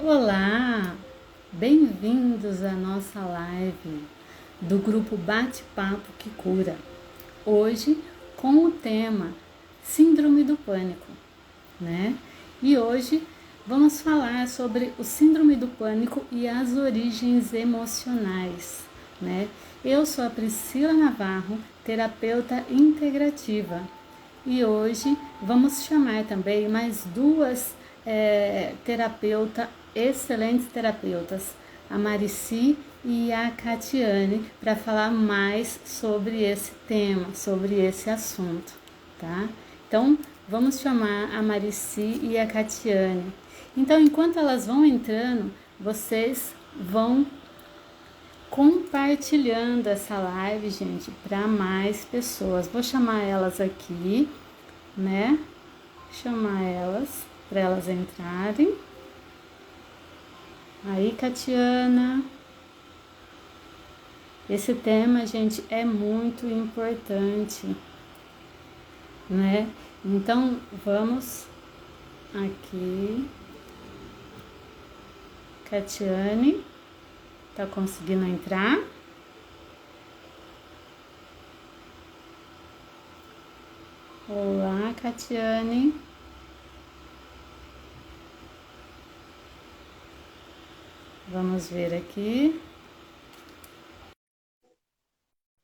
Olá, bem-vindos à nossa live do grupo Bate-Papo que Cura. Hoje com o tema Síndrome do Pânico, né? E hoje vamos falar sobre o Síndrome do Pânico e as origens emocionais, né? Eu sou a Priscila Navarro, terapeuta integrativa, e hoje vamos chamar também mais duas excelentes terapeutas, a Marici e a Catiane, para falar mais sobre esse tema, sobre esse assunto, tá? Então, vamos chamar a Marici e a Catiane. Então, enquanto elas vão entrando, vocês vão compartilhando essa live, gente, para mais pessoas. Vou chamar elas aqui, né? Chamar elas para elas entrarem. Aí, Catiana. Esse tema, gente, é muito importante, né? Então, vamos aqui. Catiane, tá conseguindo entrar? Olá, Catiane. Vamos ver aqui.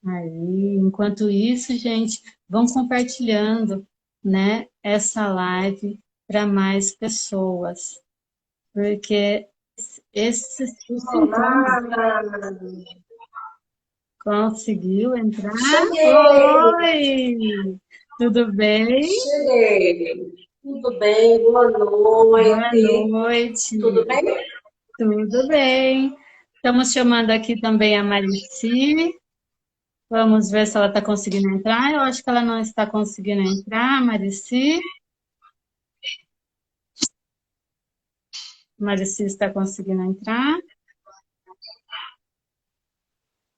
Aí, enquanto isso, gente, vão compartilhando, né, essa live para mais pessoas, porque esses sintomas. Olá! Conseguiu entrar? Cheguei! Oi! Tudo bem? Cheguei! Tudo bem? Boa Boa noite! Tudo noite! bem? Tudo bem? Estamos chamando aqui também a Marici. Vamos ver se ela está conseguindo entrar. Eu acho que ela não está conseguindo entrar, Marici. Marici está conseguindo entrar?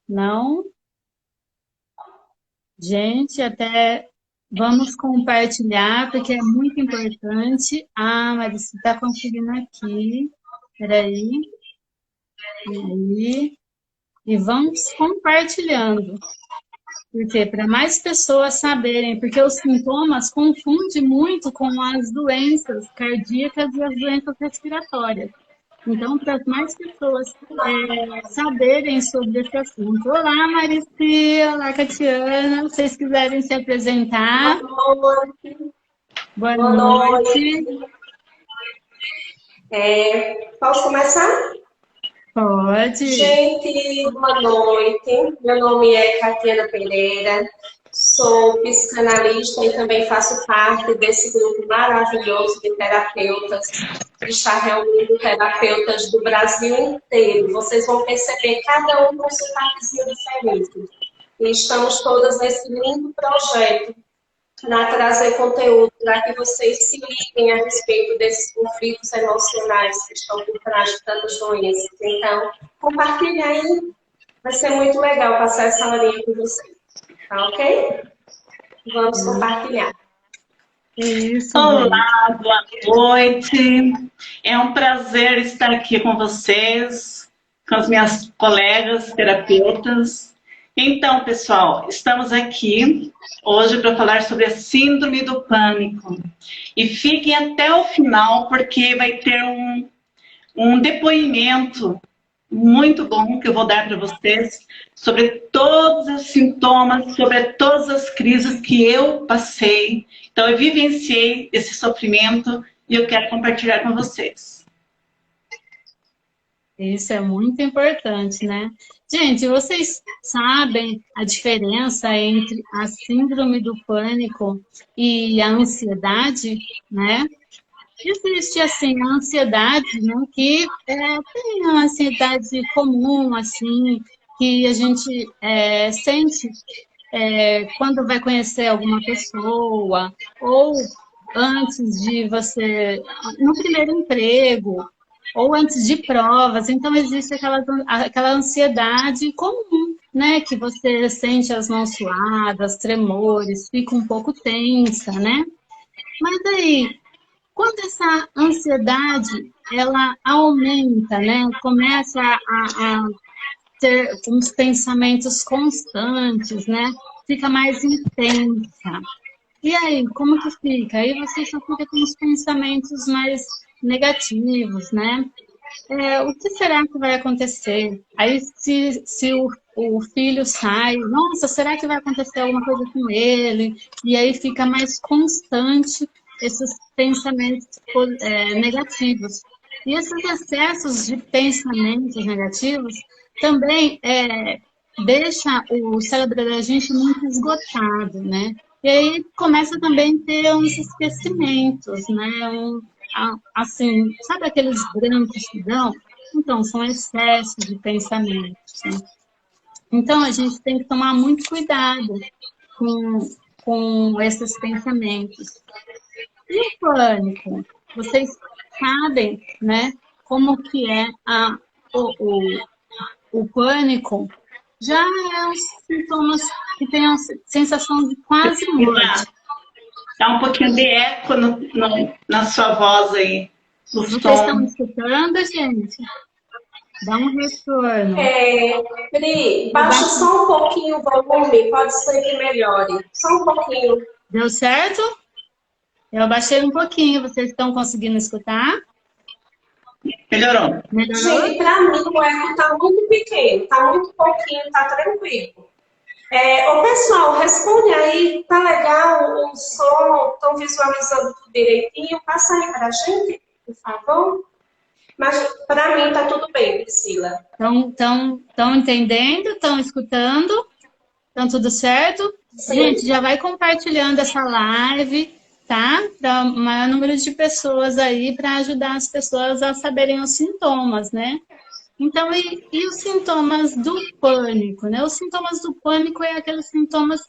Não? Gente, até vamos compartilhar, porque é muito importante. Ah, Marici está conseguindo aqui. Peraí. Aí. E vamos compartilhando. Porque para mais pessoas saberem, porque os sintomas confundem muito com as doenças cardíacas e as doenças respiratórias. Então, para mais pessoas saberem sobre esse assunto. Olá, Marici, olá, Catiana, se vocês quiserem se apresentar. Boa noite! Boa Boa noite. noite! Posso começar? Pode. Gente, boa noite. Meu nome é Catiana Pereira, sou psicanalista e também faço parte desse grupo maravilhoso de terapeutas que está reunindo terapeutas do Brasil inteiro. Vocês vão perceber cada um com um sotaquezinho diferente. E estamos todas nesse lindo projeto para trazer conteúdo para que vocês se liguem a respeito desses conflitos emocionais que estão por trás de tantas doenças. Então, compartilhe aí, vai ser muito legal passar essa horinha com vocês. Tá ok? Vamos compartilhar. Isso, gente. Olá, boa noite. É um prazer estar aqui com vocês, com as minhas colegas terapeutas. Então, pessoal, estamos aqui hoje para falar sobre a síndrome do pânico. E fiquem até o final, porque vai ter um depoimento muito bom que eu vou dar para vocês sobre todos os sintomas, sobre todas as crises que eu passei. Então, eu vivenciei esse sofrimento e eu quero compartilhar com vocês. Isso é muito importante, né? Gente, vocês sabem a diferença entre a síndrome do pânico e a ansiedade, né? Existe, assim, a ansiedade, né? Que tem a ansiedade comum, assim, que a gente sente quando vai conhecer alguma pessoa, ou antes de você, no primeiro emprego, ou antes de provas. Então, existe aquela ansiedade comum, né? Que você sente as mãos suadas, tremores, fica um pouco tensa, né? Mas aí, Quando essa ansiedade, ela aumenta, né? Começa a ter uns pensamentos constantes, né? Fica mais intensa. E aí, como que fica? Aí você só fica com os pensamentos mais negativos, né? O que será que vai acontecer? Aí, se o filho sai, nossa, será que vai acontecer alguma coisa com ele? E aí fica mais constante esses pensamentos negativos. E esses excessos de pensamentos negativos também deixa o cérebro da gente muito esgotado, né? E aí começa também a ter uns esquecimentos, né? Assim, sabe aqueles brancos que dão? Então, são excessos de pensamentos, né? Então, a gente tem que tomar muito cuidado com, com esses pensamentos. E o pânico? Vocês sabem, né, como que é o pânico? Já é os sintomas que têm a sensação de quase morte. Dá um pouquinho de eco na sua voz aí. Vocês estão escutando, gente? Dá um retorno. Pri, baixa só um pouquinho o volume, pode ser que melhore. Só um pouquinho. Deu certo? Eu abaixei um pouquinho, vocês estão conseguindo escutar? Melhorou. Gente, para mim o eco está muito pequeno, está muito pouquinho, está tranquilo. Ô pessoal, responde aí, tá legal o som? Estão visualizando tudo direitinho? Passa aí para a gente, por favor. Mas para mim tá tudo bem, Priscila. Estão entendendo? Estão escutando? Estão tudo certo? Sim. Gente, já vai compartilhando essa live, tá? Para o maior número de pessoas aí, para ajudar as pessoas a saberem os sintomas, né? Então, e os sintomas do pânico, né? Os sintomas do pânico é aqueles sintomas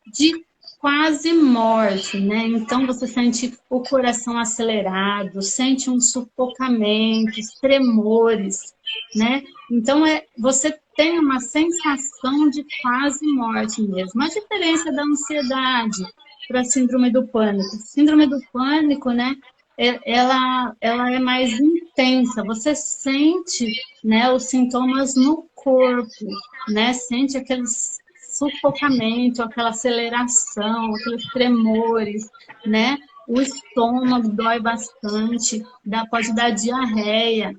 de quase morte, né? Então, você sente o coração acelerado, sente um sufocamento, tremores, né? Então, você tem uma sensação de quase morte mesmo. A diferença da ansiedade para a síndrome do pânico. Síndrome do pânico, né? Ela é mais intensa. Você sente, né, os sintomas no corpo, né? Sente aqueles sufocamento, aquela aceleração, aqueles tremores, né? O estômago dói bastante, pode dar diarreia.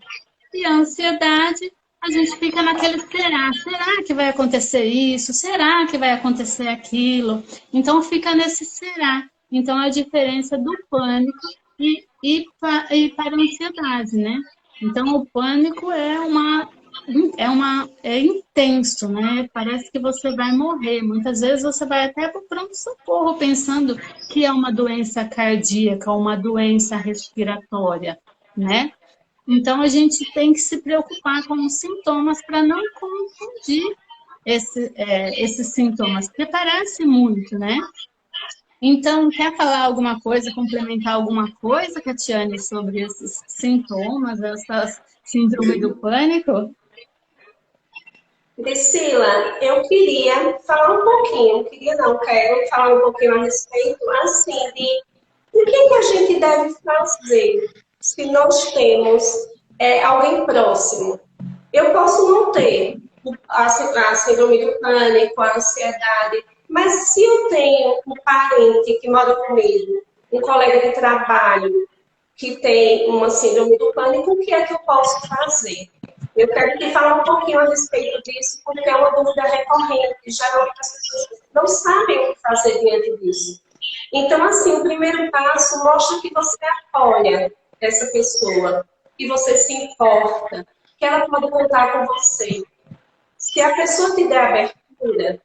E a ansiedade, a gente fica naquele será. Será que vai acontecer isso? Será que vai acontecer aquilo? Então fica nesse será. Então a diferença do pânico e para a ansiedade, né? Então o pânico é intenso, né? Parece que você vai morrer. Muitas vezes você vai até para o pronto-socorro pensando que é uma doença cardíaca, uma doença respiratória, né? Então a gente tem que se preocupar com os sintomas para não confundir esses sintomas, porque parece muito, né? Então, quer falar alguma coisa, complementar alguma coisa, Catiane, sobre esses sintomas, essa síndrome do pânico? Priscila, eu queria falar um pouquinho, quero falar um pouquinho a respeito, assim, de o que a gente deve fazer se nós temos alguém próximo. Eu posso não ter a síndrome do pânico, a ansiedade, mas se eu tenho um parente que mora comigo, um colega de trabalho que tem uma síndrome do pânico, o que é que eu posso fazer? Eu quero te falar um pouquinho a respeito disso, porque é uma dúvida recorrente. Geralmente as pessoas não sabem o que fazer diante disso. Então, assim, o primeiro passo mostra que você apoia essa pessoa, que você se importa, que ela pode contar com você. Se a pessoa te der abertura,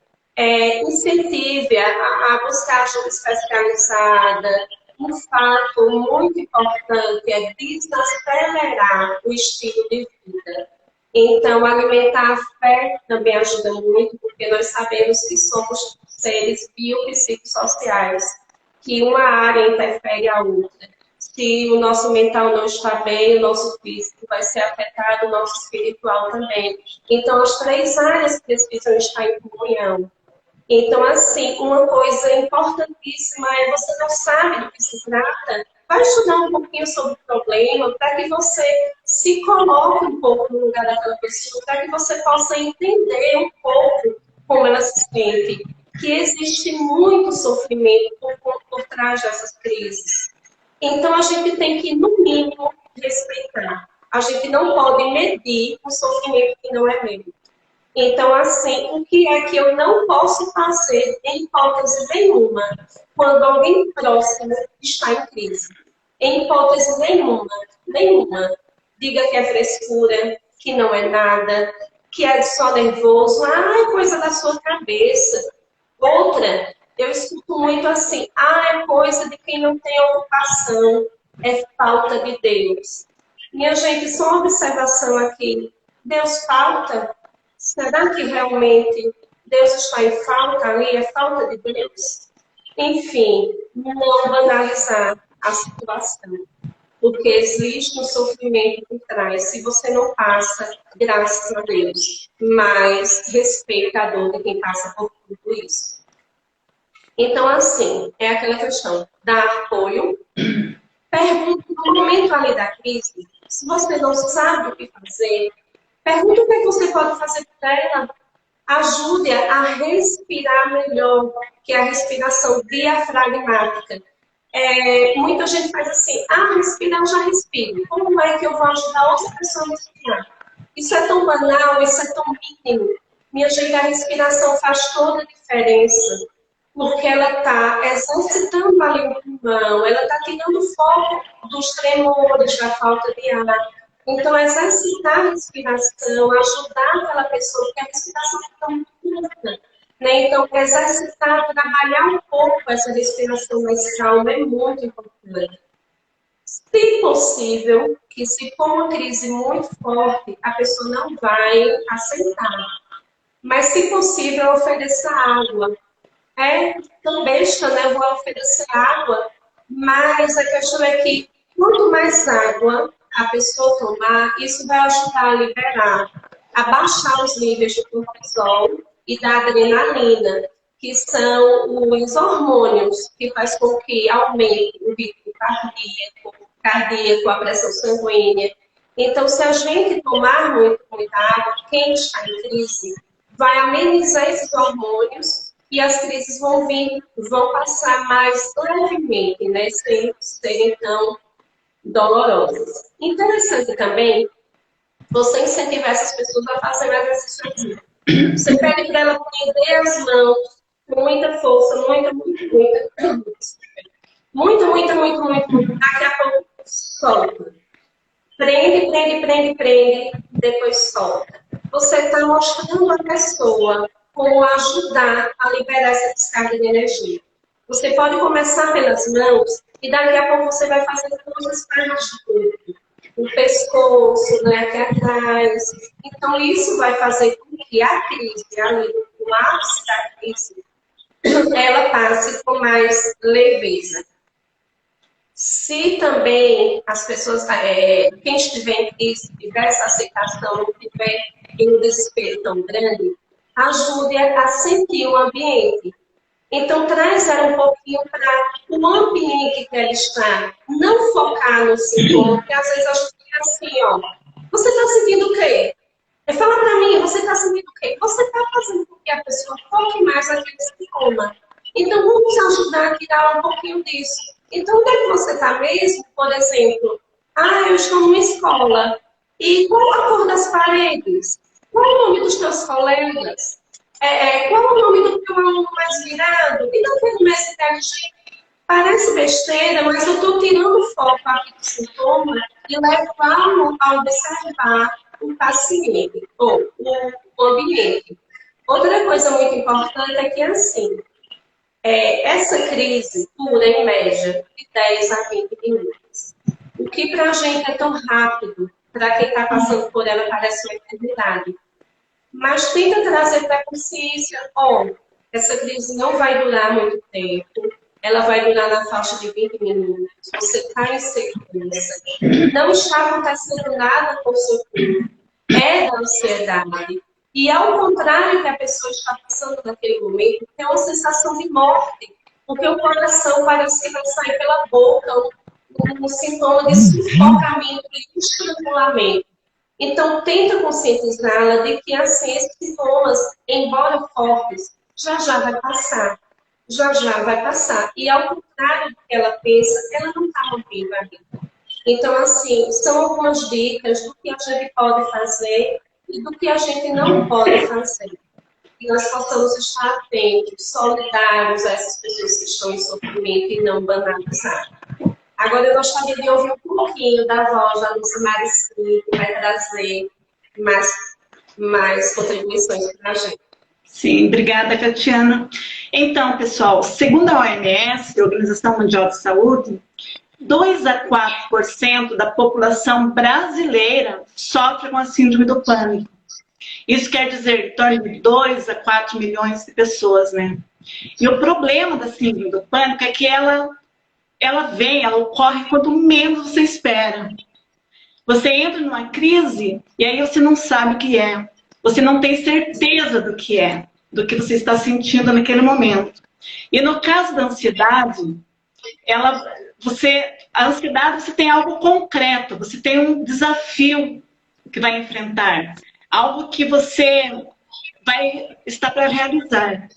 incentive a buscar ajuda especializada. Um fato muito importante é desacelerar o estilo de vida. Então, alimentar a fé também ajuda muito, porque nós sabemos que somos seres biopsicossociais, que uma área interfere a outra. Se o nosso mental não está bem, o nosso físico vai ser afetado, o nosso espiritual também. Então, as três áreas precisam estar em comunhão. Então, assim, uma coisa importantíssima é você não sabe do que se trata, vai estudar um pouquinho sobre o problema para que você se coloque um pouco no lugar daquela pessoa, para que você possa entender um pouco como ela se sente, que existe muito sofrimento por trás dessas crises. Então, a gente tem que, no mínimo, respeitar. A gente não pode medir o sofrimento que não é meu. Então, assim, o que é que eu não posso fazer, em hipótese nenhuma, quando alguém próximo está em crise? Em hipótese nenhuma. Diga que é frescura, que não é nada, que é só nervoso, é coisa da sua cabeça. Outra, eu escuto muito assim, é coisa de quem não tem ocupação, é falta de Deus. Minha gente, só uma observação aqui. Deus falta? Será que realmente Deus está em falta ali? É falta de Deus? Enfim, não banalizar a situação. Porque existe um sofrimento por trás. Se você não passa, graças a Deus. Mas respeita a dor de quem passa por tudo isso. Então, assim, é aquela questão. Dar apoio. Pergunta no momento ali da crise. Se você não sabe o que fazer, pergunta o que você pode fazer por ela. Ajude-a a respirar melhor, que é a respiração diafragmática. Muita gente faz assim, respirar, eu já respiro. Como é que eu vou ajudar outra pessoa a respirar? Isso é tão banal, isso é tão mínimo. Minha gente, a respiração faz toda a diferença. Porque ela está exercitando ali o pulmão, ela está tirando o foco dos tremores, da falta de ar. Então, exercitar a respiração, ajudar aquela pessoa, porque a respiração fica muito curta. Né? Então, exercitar, trabalhar um pouco essa respiração mais calma é muito importante. Se possível, que se for uma crise muito forte, a pessoa não vai aceitar. Mas, se possível, ofereça água. Tão besta, né? Eu vou oferecer água, mas a questão é que quanto mais água a pessoa tomar, isso vai ajudar a liberar, a baixar os níveis de cortisol e da adrenalina, que são os hormônios que faz com que aumente o ritmo cardíaco, a pressão sanguínea. Então, se a gente tomar muita água, quem está em crise vai amenizar esses hormônios e as crises vão passar mais levemente, né? Sem serem tão dolorosas. Interessante também você incentivar essas pessoas a fazer exercício. Você pede para ela prender as mãos com muita força, muito. Daqui a pouco solta. Prende, depois solta. Você está mostrando à pessoa como ajudar a liberar essa descarga de energia. Você pode começar pelas mãos e daqui a pouco você vai fazer coisas para ajudar. O pescoço, né, aqui atrás. Então, isso vai fazer com que a crise, ali, o ápice da crise, ela passe com mais leveza. Se também as pessoas, quem estiver em crise, tiver essa aceitação, não tiver um desespero tão grande, ajude a sentir o ambiente. Então, traz ela um pouquinho para o ambiente que ela está. Não focar no sintoma, porque às vezes a gente fica assim, você está sentindo o quê? Fala para mim, você está sentindo o quê? Você está fazendo com que a pessoa foque mais naquele sintoma. Então, vamos ajudar a tirar um pouquinho disso. Então, onde é que você está mesmo? Por exemplo, eu estou numa escola. E qual a cor das paredes? Qual é o nome dos teus colegas? Qual é o nome do teu aluno mais virado? E não tem mais inteligente. Parece besteira, mas eu estou tirando o foco aqui do sintoma e levando a observar o paciente, ou o ambiente. Outra coisa muito importante é que, assim, essa crise dura, em média, de 10 a 20 minutos. O que para a gente é tão rápido, para quem está passando por ela parece uma eternidade. Mas tenta trazer para a consciência, essa crise não vai durar muito tempo, ela vai durar na faixa de 20 minutos, você está em segurança, não está acontecendo nada com o seu corpo, é da ansiedade. E ao contrário que a pessoa está passando naquele momento, tem uma sensação de morte, porque o coração parece que vai sair pela boca, um sintoma de sufocamento e estrangulamento. Então, tenta conscientizá-la de que, assim, esses sintomas, embora fortes, já já vai passar. Já já vai passar. E, ao contrário do que ela pensa, ela não está morrendo ainda. Então, assim, são algumas dicas do que a gente pode fazer e do que a gente não pode fazer. Que nós possamos estar atentos, solidários a essas pessoas que estão em sofrimento e não banalizar. Agora, eu gostaria de ouvir um pouquinho da voz da Lúcia Marici, que vai trazer mais contribuições para a gente. Sim, obrigada, Catiana. Então, pessoal, segundo a OMS, a Organização Mundial de Saúde, 2 a 4% da população brasileira sofre com a síndrome do pânico. Isso quer dizer em torno de 2 a 4 milhões de pessoas, né? E o problema da síndrome do pânico é que ela ocorre quanto menos você espera. Você entra numa crise e aí você não sabe o que é. Você não tem certeza do que é, do que você está sentindo naquele momento. E no caso da ansiedade, a ansiedade você tem algo concreto, você tem um desafio que vai enfrentar, algo que você vai estar para realizar.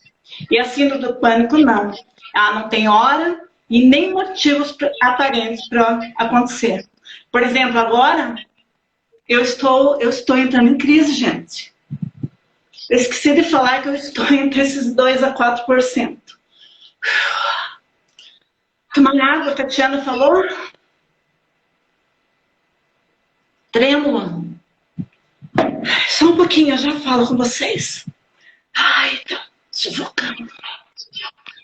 E a síndrome do pânico não. Ela não tem hora e nem motivos aparentes para acontecer. Por exemplo, agora eu estou entrando em crise, gente. Eu esqueci de falar que eu estou entre esses 2 a 4%. Tomar água, a Tatiana falou. Trêmula. Só um pouquinho, eu já falo com vocês. Ai, tô sufocando.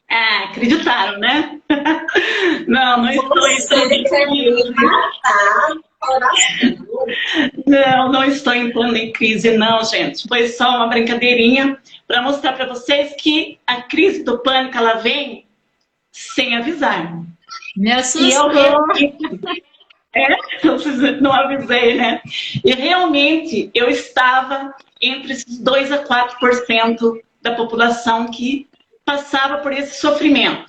Acreditaram, né? Não estou entrando em crise. Não estou entrando em crise, não, gente. Foi só uma brincadeirinha para mostrar para vocês que a crise do pânico, ela vem sem avisar. Me assustou. E eu não avisei, né? E realmente eu estava entre esses 2 a 4% da população que passava por esse sofrimento.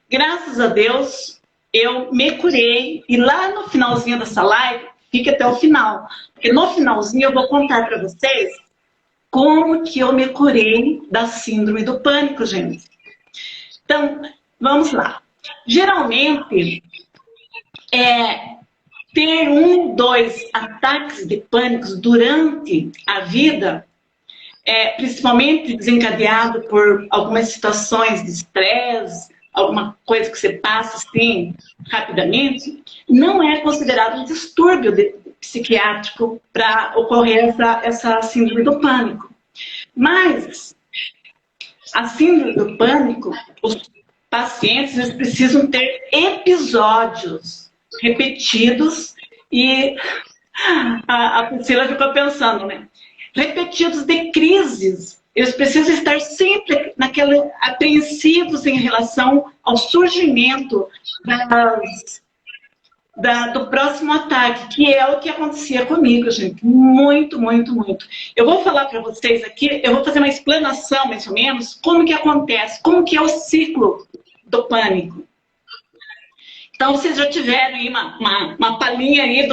Graças a Deus, eu me curei. E lá no finalzinho dessa live, fique até o final. Porque no finalzinho eu vou contar para vocês como que eu me curei da síndrome do pânico, gente. Então, vamos lá. Geralmente, ter 1, 2 ataques de pânico durante a vida, principalmente desencadeado por algumas situações de estresse, alguma coisa que você passa assim rapidamente, não é considerado um distúrbio psiquiátrico para ocorrer essa síndrome do pânico. Mas a síndrome do pânico, os pacientes eles precisam ter episódios repetidos e a Priscila ficou pensando, né? Repetidos de crises. Eles precisam estar sempre apreensivos em relação ao surgimento do próximo ataque, que é o que acontecia comigo, gente. Muito, muito, muito. Eu vou falar para vocês aqui, eu vou fazer uma explanação, mais ou menos, como que acontece, como que é o ciclo do pânico. Então, vocês já tiveram aí uma palhinha aí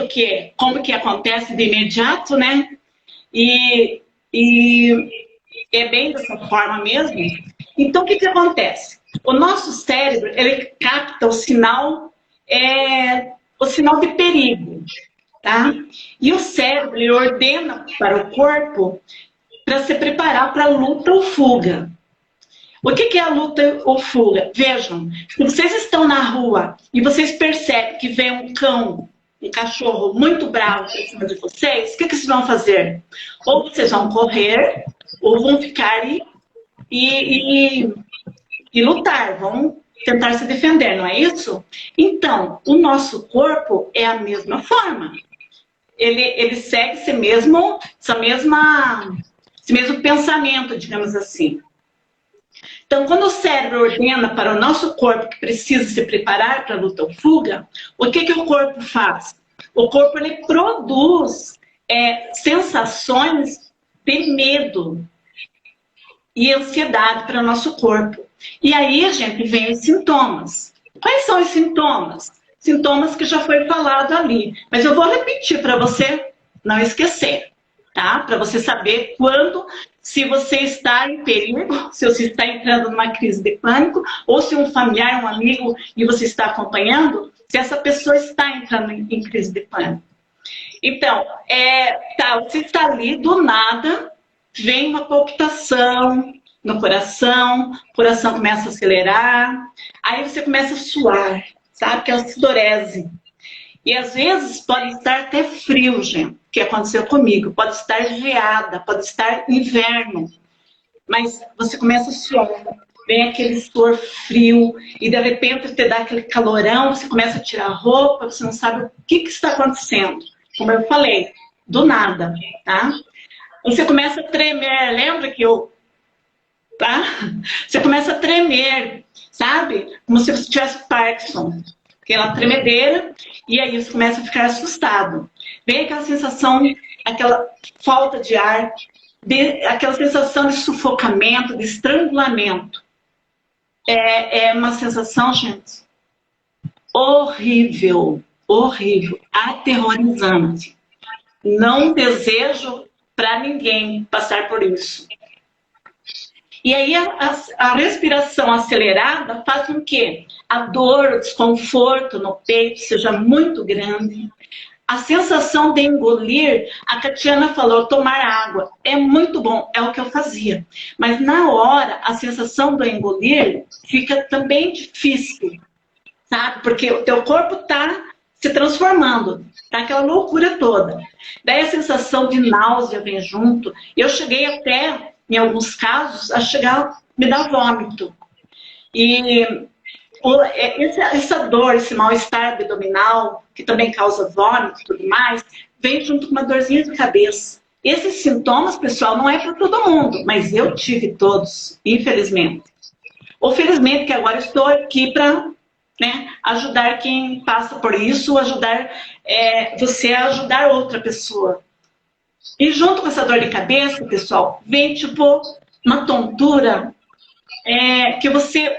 como que acontece de imediato, né? E é bem dessa forma mesmo. Então, o que acontece? O nosso cérebro, ele capta o sinal de perigo, tá? E o cérebro, ele ordena para o corpo para se preparar para a luta ou fuga. O que é a luta ou fuga? Vejam, se vocês estão na rua e vocês percebem que vem um cachorro muito bravo em cima de vocês, o que vocês vão fazer? Ou vocês vão correr, ou vão ficar e lutar, vão tentar se defender, não é isso? Então, o nosso corpo é a mesma forma. Ele segue esse mesmo pensamento, digamos assim. Então, quando o cérebro ordena para o nosso corpo que precisa se preparar para a luta ou fuga, o que o corpo faz? O corpo ele produz sensações de medo e ansiedade para o nosso corpo. E aí, gente, vem os sintomas. Quais são os sintomas? sintomas que já foi falado ali. Mas eu vou repetir para você não esquecer, tá? Para você saber quando, se você está em perigo, se você está entrando numa crise de pânico, ou se um familiar, um amigo, e você está acompanhando, se essa pessoa está entrando em crise de pânico. Então, você está ali, do nada, vem uma palpitação no coração, o coração começa a acelerar, aí você começa a suar, sabe? Que é a sudorese. E às vezes pode estar até frio, gente, que aconteceu comigo. Pode estar geada, pode estar inverno. Mas você começa a suar, vem aquele suor frio, e de repente te dá aquele calorão, você começa a tirar a roupa, você não sabe o que está acontecendo. Como eu falei, do nada, tá? Você começa a tremer, lembra que tá? Você começa a tremer, sabe? Como se você tivesse Parkinson. Aquela tremedeira, e aí você começa a ficar assustado. Vem aquela sensação, aquela falta de ar, aquela sensação de sufocamento, de estrangulamento. É uma sensação, gente, horrível, horrível, aterrorizante. Não desejo para ninguém passar por isso. E aí a respiração acelerada faz com que a dor, o desconforto no peito seja muito grande. A sensação de engolir, a Catiana falou, tomar água. É muito bom, é o que eu fazia. Mas na hora, a sensação do engolir fica também difícil, sabe? Porque o teu corpo está se transformando, tá aquela loucura toda. Daí a sensação de náusea vem junto. Eu cheguei até, em alguns casos, a chegar a me dar vômito. E essa dor, esse mal-estar abdominal, que também causa vômito e tudo mais, vem junto com uma dorzinha de cabeça. Esses sintomas, pessoal, não é para todo mundo, mas eu tive todos, infelizmente. Ou felizmente, que agora estou aqui para ajudar quem passa por isso, ajudar você a ajudar outra pessoa. E junto com essa dor de cabeça, pessoal, vem tipo uma tontura que você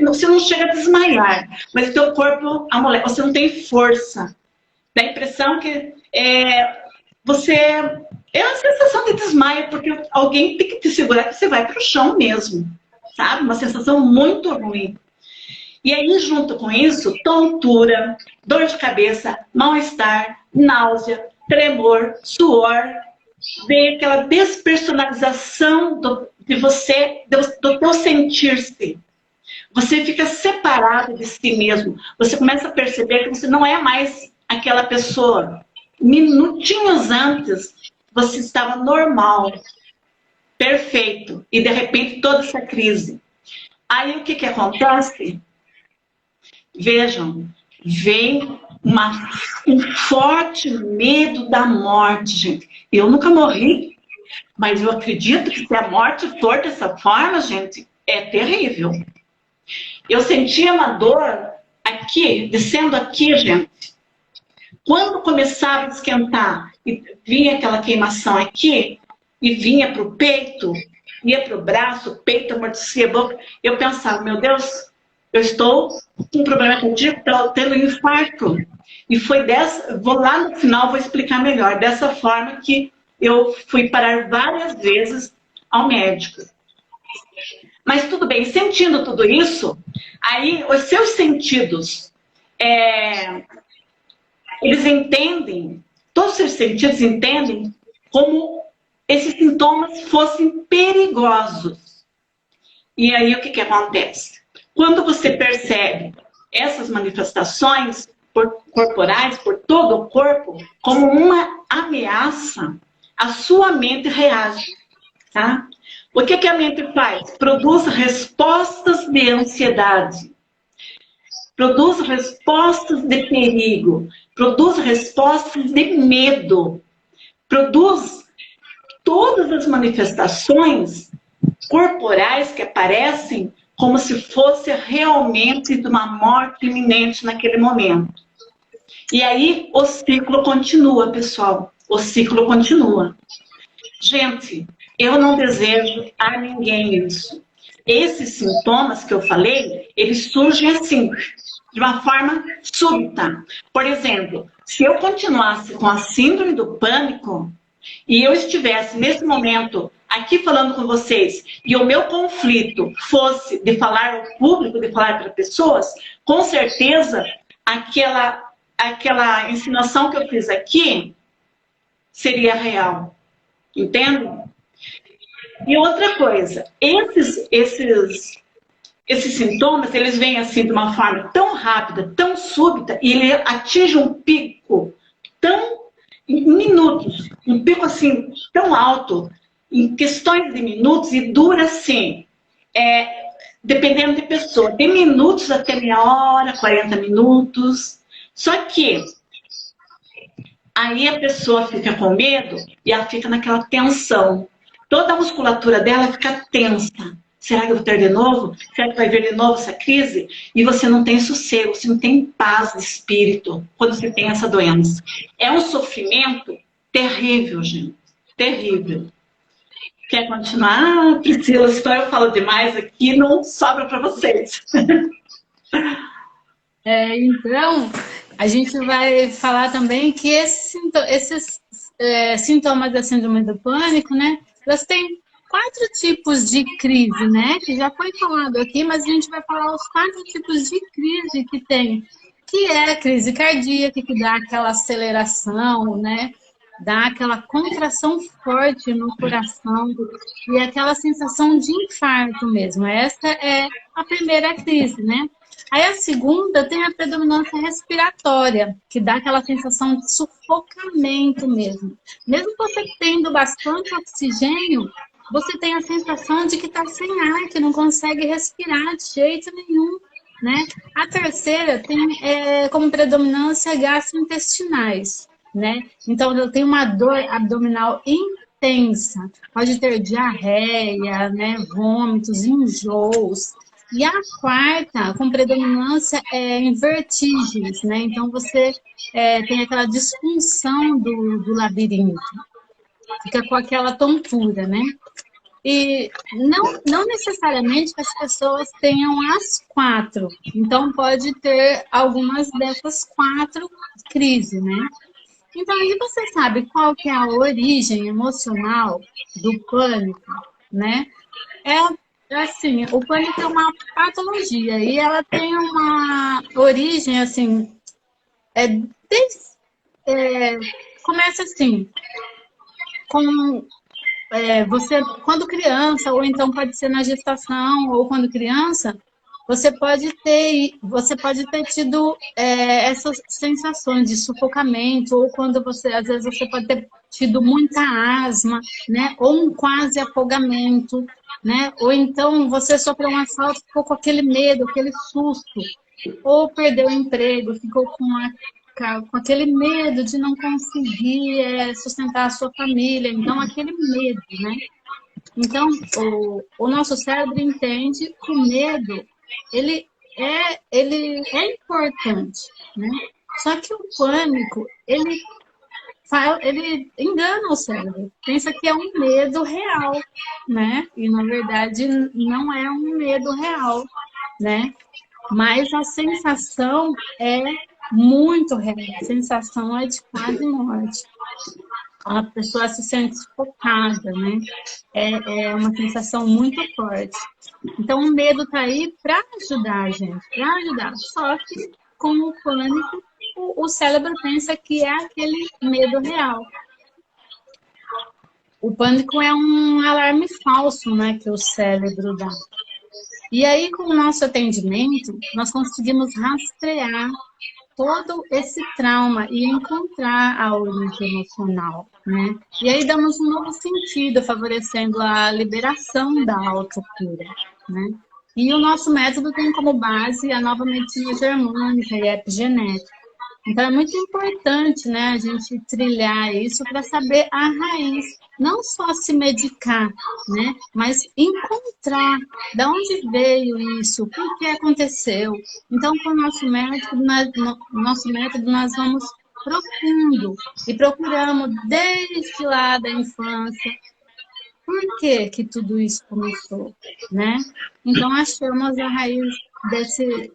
não chega a desmaiar, mas o teu corpo amolece, você não tem força. Dá a impressão que você... É uma sensação de desmaio, porque alguém tem que te segurar, que você vai para o chão mesmo, sabe? Uma sensação muito ruim. E aí, junto com isso, tontura, dor de cabeça, mal-estar, náusea, tremor, suor, vem aquela despersonalização de você, do teu sentir-se. Você fica separado de si mesmo. Você começa a perceber que você não é mais aquela pessoa. Minutinhos antes, você estava normal, perfeito. E de repente, toda essa crise. Aí, o que acontece? Vejam, vem um forte medo da morte, gente. Eu nunca morri, mas eu acredito que se a morte for dessa forma, gente, é terrível. Eu sentia uma dor aqui, descendo aqui, gente. Quando começava a esquentar e vinha aquela queimação aqui, e vinha para o peito, ia para o braço, o peito amortecia a boca, eu pensava, meu Deus, eu estou com um problema cardíaco, estou tendo um infarto. E foi vou lá no final, vou explicar melhor, dessa forma que eu fui parar várias vezes ao médico. Mas tudo bem, sentindo tudo isso, aí os seus sentidos, eles entendem, todos os seus sentidos entendem como esses sintomas fossem perigosos. E aí o que acontece? Quando você percebe essas manifestações corporais por todo o corpo como uma ameaça, a sua mente reage, tá? O que a mente faz? Produz respostas de ansiedade, produz respostas de perigo, produz respostas de medo, produz todas as manifestações corporais que aparecem como se fosse realmente de uma morte iminente naquele momento. E aí o ciclo continua, pessoal. O ciclo continua. Gente, eu não desejo a ninguém isso. Esses sintomas que eu falei, eles surgem assim. de uma forma súbita. Por exemplo, se eu continuasse com a síndrome do pânico e eu estivesse nesse momento aqui falando com vocês e o meu conflito fosse de falar ao público, de falar para pessoas, com certeza aquela ensinação que eu fiz aqui seria real. Entende? E outra coisa, esses sintomas, eles vêm assim de uma forma tão rápida, tão súbita, e ele atinge um pico em minutos, um pico assim tão alto, em questões de minutos, e dura assim, dependendo de pessoa, de minutos até meia hora, 40 minutos. Só que aí a pessoa fica com medo e ela fica naquela tensão. Toda a musculatura dela fica tensa. Será que eu vou ter de novo? Será que vai vir de novo essa crise? E você não tem sossego, você não tem paz de espírito quando você tem essa doença. É um sofrimento terrível, gente. Terrível. Quer continuar? Priscila, se eu falo demais aqui, não sobra para vocês. Então, a gente vai falar também que esses sintomas da síndrome do pânico, né? Elas têm 4 tipos de crise, né? Que já foi falado aqui, mas a gente vai falar os 4 tipos de crise que tem. Que é a crise cardíaca, que dá aquela aceleração, né? Dá aquela contração forte no coração e aquela sensação de infarto mesmo. Essa é a primeira crise, né? Aí a segunda tem a predominância respiratória, que dá aquela sensação de sufocamento mesmo. Mesmo você tendo bastante oxigênio, você tem a sensação de que está sem ar, que não consegue respirar de jeito nenhum, né? A terceira tem como predominância gastrointestinais, né? Então, eu tenho uma dor abdominal intensa, pode ter diarreia, né? Vômitos, enjoos. E a quarta, com predominância, em vertigens, né? Então, você tem aquela disfunção do labirinto, fica com aquela tontura, né? E não necessariamente as pessoas tenham as 4. Então, pode ter algumas dessas 4 crises, né? Então, aí você sabe qual que é a origem emocional do pânico, né? Assim, o pânico é uma patologia e ela tem uma origem, assim, começa assim, com você, quando criança, ou então pode ser na gestação, ou quando criança, você pode ter tido essas sensações de sufocamento, ou quando às vezes você pode ter tido muita asma, né? Ou um quase afogamento, né? Ou então você sofreu um assalto, ficou com aquele medo, aquele susto, ou perdeu o emprego, ficou com aquele medo de não conseguir sustentar a sua família, então aquele medo, né? Então, o nosso cérebro entende que o medo, ele é importante, né? Só que o pânico, ele engana o cérebro, pensa que é um medo real, né? E, na verdade, não é um medo real, né? Mas a sensação é muito real, a sensação é de quase morte. A pessoa se sente sufocada, né? É uma sensação muito forte. Então, o medo está aí para ajudar a gente, para ajudar. Só que, com o pânico, o cérebro pensa que é aquele medo real. O pânico é um alarme falso, né, que o cérebro dá. E aí, com o nosso atendimento, nós conseguimos rastrear todo esse trauma e encontrar a origem emocional, né? E aí damos um novo sentido, favorecendo a liberação da autocura, né? E o nosso método tem como base a nova medicina germânica e epigenética. Então é muito importante, né, a gente trilhar isso para saber a raiz, não só se medicar, né, mas encontrar de onde veio isso, por que aconteceu. Então, com o nosso método, nós vamos profundo e procuramos desde lá da infância por que que tudo isso começou, né? Então, achamos a raiz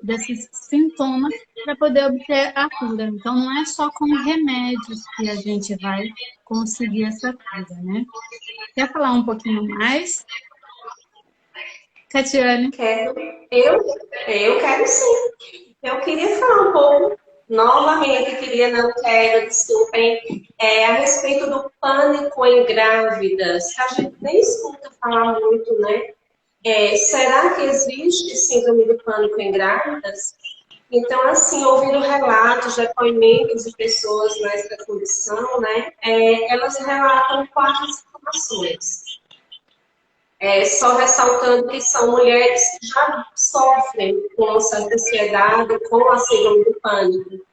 desses sintomas para poder obter a cura. Então, não é só com remédios que a gente vai conseguir essa cura, né? Quer falar um pouquinho mais, Catiane? Quero. Eu quero sim. Eu queria falar um pouco, novamente, queria, não quero, desculpem, a respeito do pânico em grávidas, que a gente nem escuta falar muito, né? Será que existe síndrome do pânico em grávidas? Então, assim, ouvindo relatos, depoimentos de pessoas nessa condição, né? Elas relatam quatro situações. Só ressaltando que são mulheres que já sofrem com certa ansiedade, com a síndrome do pânico.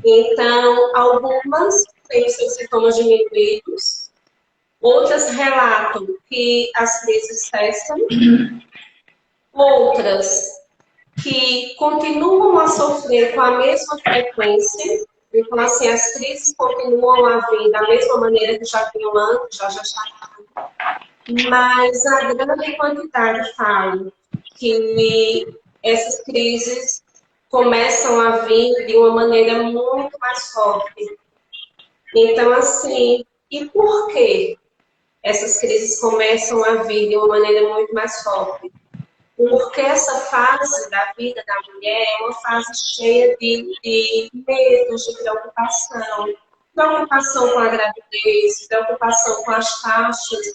Então, algumas têm seus sintomas diminuídos, outras relatam que as crises cessam, outras que continuam a sofrer com a mesma frequência. Então, assim, as crises continuam a vir da mesma maneira que já vinham antes, já estavam. Mas a grande quantidade fala que essas crises começam a vir de uma maneira muito mais forte. Então, assim, e por que essas crises começam a vir de uma maneira muito mais forte? Porque essa fase da vida da mulher é uma fase cheia de medos, de preocupação. Preocupação com a gravidez, preocupação com as taxas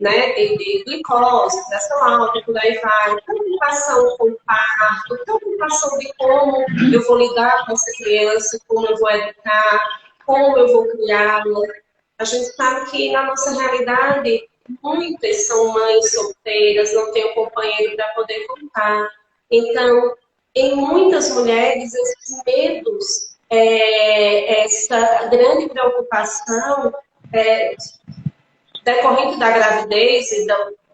né, de glicose, pressão alta, por aí vai. Preocupação com o parto, preocupação de como eu vou lidar com essa criança, como eu vou educar, como eu vou criá-la. A gente sabe que na nossa realidade, muitas são mães solteiras, não têm um companheiro para poder contar. Então, em muitas mulheres, esses medos, essa grande preocupação decorrente da gravidez e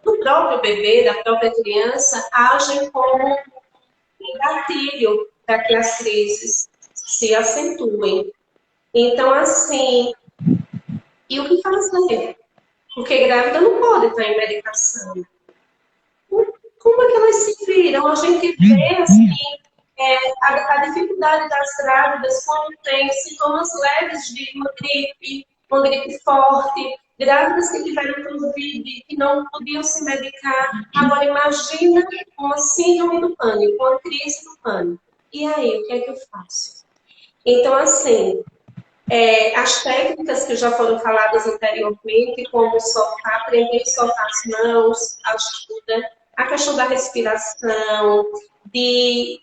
do próprio bebê, da própria criança, agem como um gatilho para que as crises se acentuem. Então, assim, e o que fazer? Porque grávida não pode estar em medicação. Como é que elas se viram? A gente vê, assim, a dificuldade das grávidas quando tem sintomas leves de uma gripe forte, grávidas que tiveram Covid, que não podiam se medicar. Agora, imagina uma síndrome do pânico, uma crise do pânico. E aí, o que é que eu faço? Então, assim, as técnicas que já foram faladas anteriormente, como soltar, aprender a soltar as mãos, ajuda, a questão da respiração, de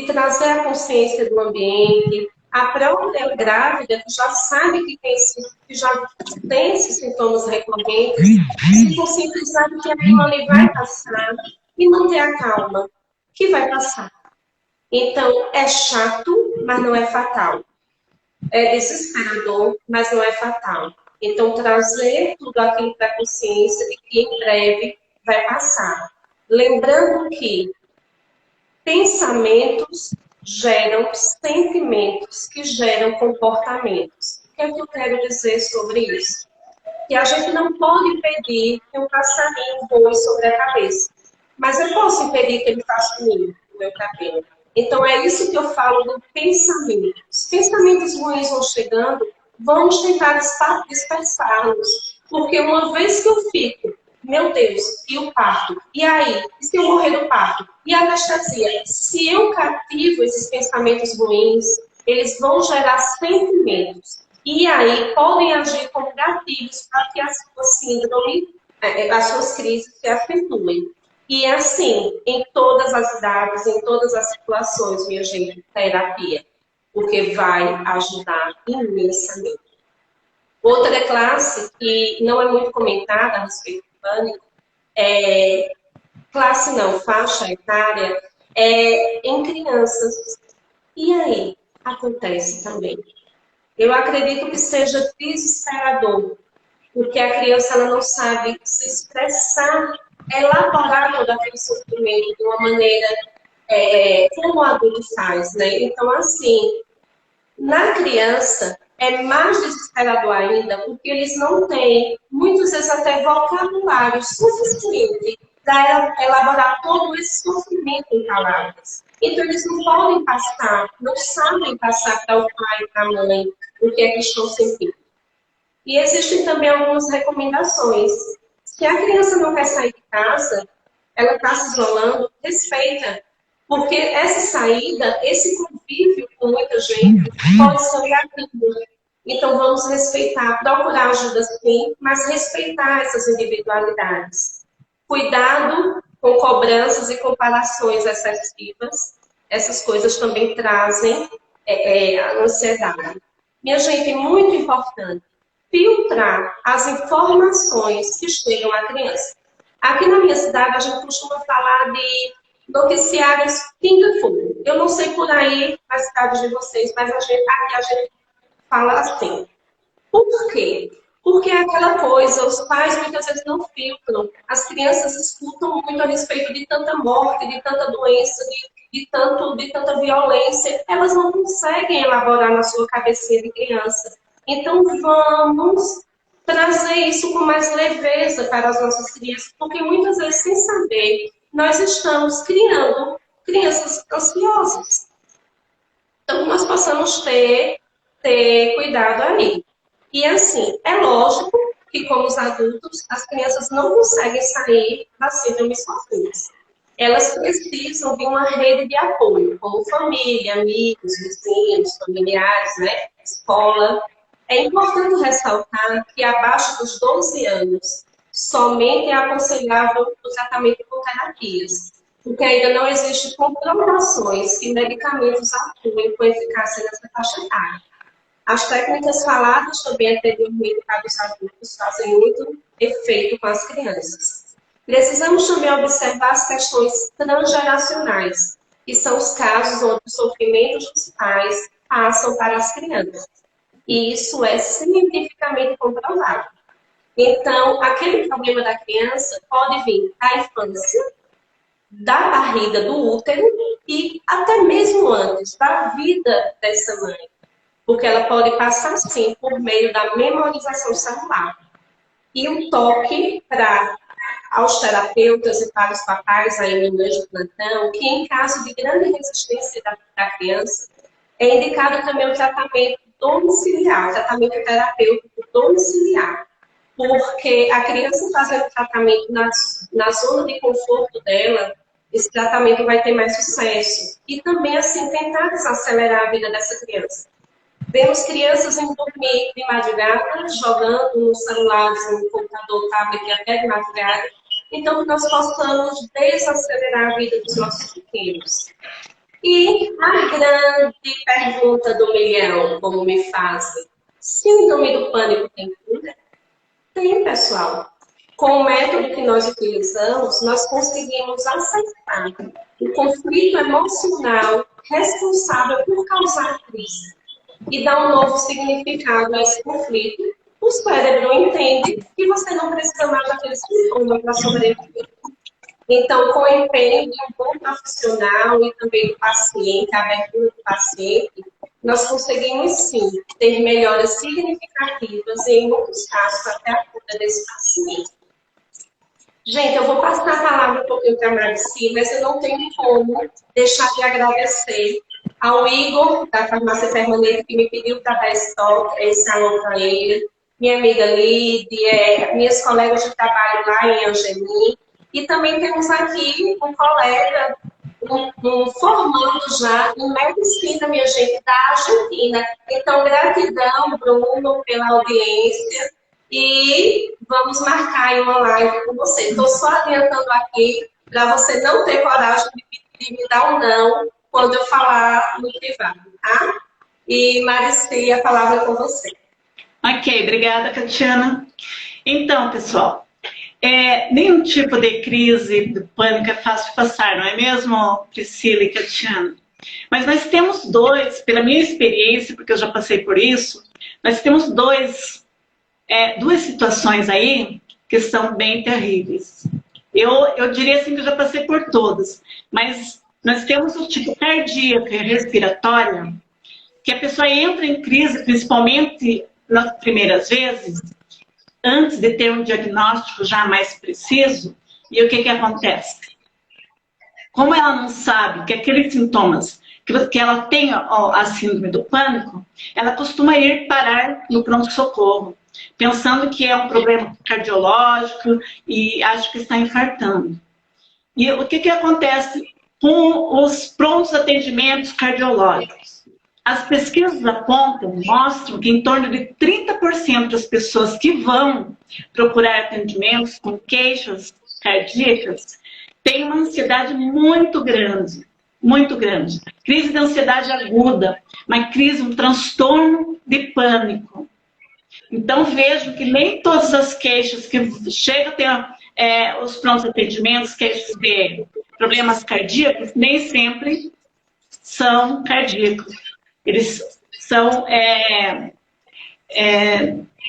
trazer a consciência do ambiente, a própria grávida que já sabe que já tem esses sintomas recorrentes, se conscientizar que aquilo ali vai passar e manter a calma, que vai passar. Então, é chato, mas não é fatal. É desesperador, mas não é fatal. Então, trazer tudo aquilo para a consciência de que em breve vai passar. Lembrando que pensamentos geram sentimentos que geram comportamentos. O que é que eu quero dizer sobre isso? Que a gente não pode impedir que um passarinho voe sobre a cabeça, mas eu posso impedir que ele faça o ninho no meu cabelo. Então, é isso que eu falo do pensamento. Os pensamentos ruins vão chegando, vamos tentar dispersá-los. Porque uma vez que eu fico, meu Deus, e o parto? E aí? E se eu morrer do parto? E a anestesia? Se eu cativo esses pensamentos ruins, eles vão gerar sentimentos. E aí podem agir como gatilhos para que a sua síndrome, as suas crises se acentuem. E assim, em todas as idades, em todas as situações, minha gente, terapia. Porque vai ajudar imensamente. Outra classe que não é muito comentada a respeito do pânico, classe não, faixa etária, em crianças. E aí, acontece também. Eu acredito que seja desesperador, porque a criança ela não sabe se expressar, elaborar todo aquele sofrimento de uma maneira como o adulto faz, né? Então, assim, na criança, é mais desesperador ainda, porque eles não têm, muitas vezes até vocabulário suficiente para elaborar todo esse sofrimento em palavras. Então, eles não podem passar, não sabem passar para o pai, para a mãe, o que é que estão sentindo. E existem também algumas recomendações. Se a criança não quer sair de casa, ela está se isolando, respeita. Porque essa saída, esse convívio com muita gente, pode ser negativo. Então, vamos respeitar, procurar ajuda sim, mas respeitar essas individualidades. Cuidado com cobranças e comparações excessivas. Essas coisas também trazem a ansiedade. Minha gente, muito importante, filtrar as informações que chegam à criança. Aqui na minha cidade, a gente costuma falar de noticiários ping-pong. Eu não sei por aí nas cidades de vocês, mas aqui a gente fala assim. Por quê? Porque é aquela coisa, os pais muitas vezes não filtram. As crianças escutam muito a respeito de tanta morte, de tanta doença, de tanta violência. Elas não conseguem elaborar na sua cabecinha de criança. Então, vamos trazer isso com mais leveza para as nossas crianças, porque muitas vezes, sem saber, nós estamos criando crianças ansiosas. Então, nós possamos ter cuidado aí. E assim, é lógico que como os adultos, as crianças não conseguem sair da síndrome sozinhas. Elas precisam de uma rede de apoio, como família, amigos, vizinhos, familiares, né? Escola. É importante ressaltar que abaixo dos 12 anos, somente é aconselhável o tratamento com terapias, porque ainda não existem comprovações que medicamentos atuem com eficácia nessa faixa etária. As técnicas faladas também anteriormente para os adultos fazem muito efeito com as crianças. Precisamos também observar as questões transgeracionais, que são os casos onde os sofrimentos dos pais passam para as crianças. E isso é cientificamente comprovado. Então, aquele problema da criança pode vir da infância, da barriga, do útero e até mesmo antes da vida dessa mãe. Porque ela pode passar, sim, por meio da memorização celular. E um toque aos terapeutas e para os papais, aí no de plantão, que em caso de grande resistência da criança, é indicado também o tratamento domiciliar, o tratamento terapêutico domiciliar. Porque a criança fazendo tratamento na zona de conforto dela, esse tratamento vai ter mais sucesso. E também, assim, tentar desacelerar a vida dessa criança. Vemos crianças em dormir de madrugada, jogando no celular, no computador, tablet, até de madrugada. Então, que nós possamos desacelerar a vida dos nossos pequenos. E a grande pergunta do milhão, como me fazem, síndrome do pânico tem cura? Tem, pessoal. Com o método que nós utilizamos, nós conseguimos aceitar o conflito emocional responsável por causar a crise e dar um novo significado a esse conflito. O cérebro entende que você não precisa mais daquele sintoma para sobreviver. Então, com o empenho de um bom profissional e também do paciente, a abertura do paciente, nós conseguimos, sim, ter melhoras significativas e, em muitos casos, até a cura desse paciente. Gente, eu vou passar a palavra um pouquinho para a Marici, mas eu não tenho como deixar de agradecer ao Igor, da Farmácia Permanente, que me pediu para dar esse alô para ele, minha amiga Lídia, minhas colegas de trabalho lá em Angelim, e também temos aqui um colega, um formando já em medicina, minha gente, da Argentina. Então, gratidão, Bruno, pela audiência. E vamos marcar aí uma live com você. Estou só adiantando aqui para você não ter coragem de me dar um não quando eu falar no privado, tá? E Marici, a palavra é com você. Ok, obrigada, Catiana. Então, pessoal, nenhum tipo de crise de pânico é fácil de passar, não é mesmo, Priscila e Catiana? Mas nós temos dois, pela minha experiência, porque eu já passei por isso, nós temos duas situações aí que são bem terríveis. Eu diria assim que eu já passei por todas, mas nós temos o tipo cardíaco e respiratória, que a pessoa entra em crise, principalmente nas primeiras vezes, antes de ter um diagnóstico já mais preciso, e o que acontece? Como ela não sabe que aqueles sintomas, que ela tem a síndrome do pânico, ela costuma ir parar no pronto-socorro, pensando que é um problema cardiológico e acha que está infartando. E o que acontece com os prontos atendimentos cardiológicos? As pesquisas apontam, mostram que em torno de 30% das pessoas que vão procurar atendimentos com queixas cardíacas têm uma ansiedade muito grande, muito grande. Crise de ansiedade aguda, uma crise, um transtorno de pânico. Então vejo que nem todas as queixas que chegam a ter os prontos atendimentos, queixas de problemas cardíacos, nem sempre são cardíacos. Eles são,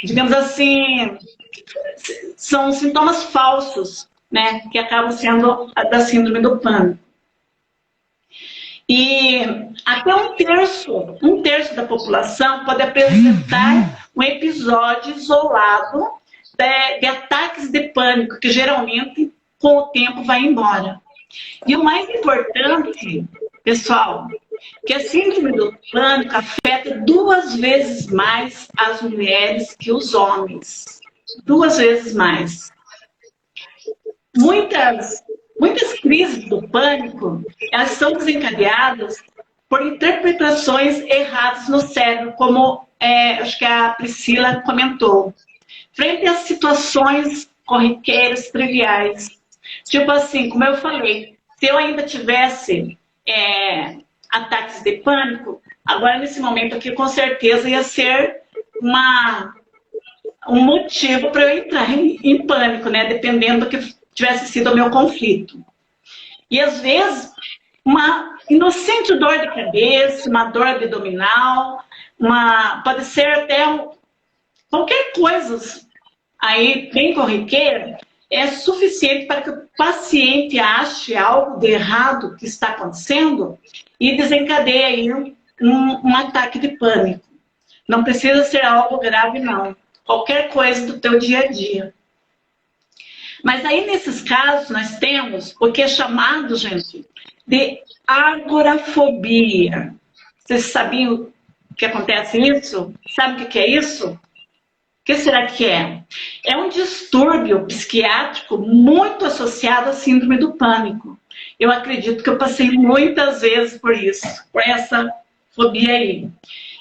digamos assim, são sintomas falsos, né, que acabam sendo da síndrome do pânico. E até um terço da população pode apresentar um episódio isolado de ataques de pânico, que geralmente, com o tempo, vai embora. E o mais importante, pessoal, que a síndrome do pânico afeta 2 vezes mais as mulheres que os homens. 2 vezes mais. Muitas crises do pânico, elas são desencadeadas por interpretações erradas no cérebro, como acho que a Priscila comentou. Frente às situações corriqueiras, triviais. Tipo assim, como eu falei, se eu ainda tivesse ataques de pânico, agora nesse momento aqui com certeza ia ser um motivo para eu entrar em pânico, né? Dependendo do que tivesse sido o meu conflito. E às vezes, uma inocente dor de cabeça, uma dor abdominal, pode ser até qualquer coisa aí bem corriqueira, é suficiente para que o paciente ache algo de errado que está acontecendo e desencadeie aí um ataque de pânico. Não precisa ser algo grave, não. Qualquer coisa do teu dia a dia. Mas aí, nesses casos, nós temos o que é chamado, gente, de agorafobia. Vocês sabiam que acontece isso? Sabe o que é isso? O que será que é? É um distúrbio psiquiátrico muito associado à síndrome do pânico. Eu acredito que eu passei muitas vezes por isso, por essa fobia aí.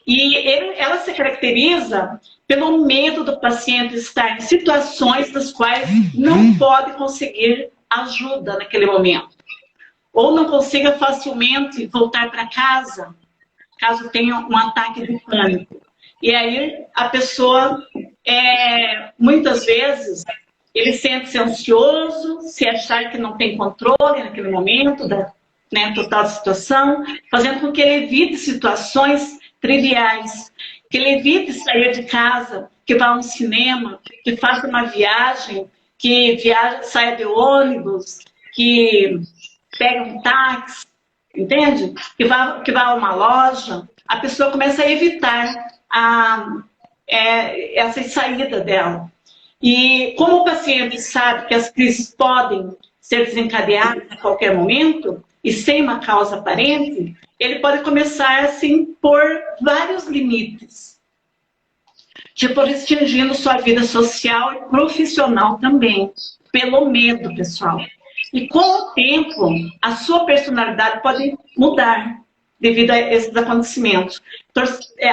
E ela se caracteriza pelo medo do paciente estar em situações das quais não pode conseguir ajuda naquele momento. Ou não consiga facilmente voltar para casa, caso tenha um ataque de pânico. E aí a pessoa, muitas vezes, ele sente-se ansioso, se achar que não tem controle naquele momento da total situação, fazendo com que ele evite situações triviais, que ele evite sair de casa, que vá a um cinema, que faça uma viagem, que saia de ônibus, que pegue um táxi, entende? Que vá a uma loja. A pessoa começa a evitar essa saída dela. E como o paciente sabe que as crises podem ser desencadeadas a qualquer momento e sem uma causa aparente, ele pode começar a se impor vários limites, tipo restringindo sua vida social e profissional também, pelo medo, pessoal. E com o tempo, a sua personalidade pode mudar devido a esses acontecimentos. Então,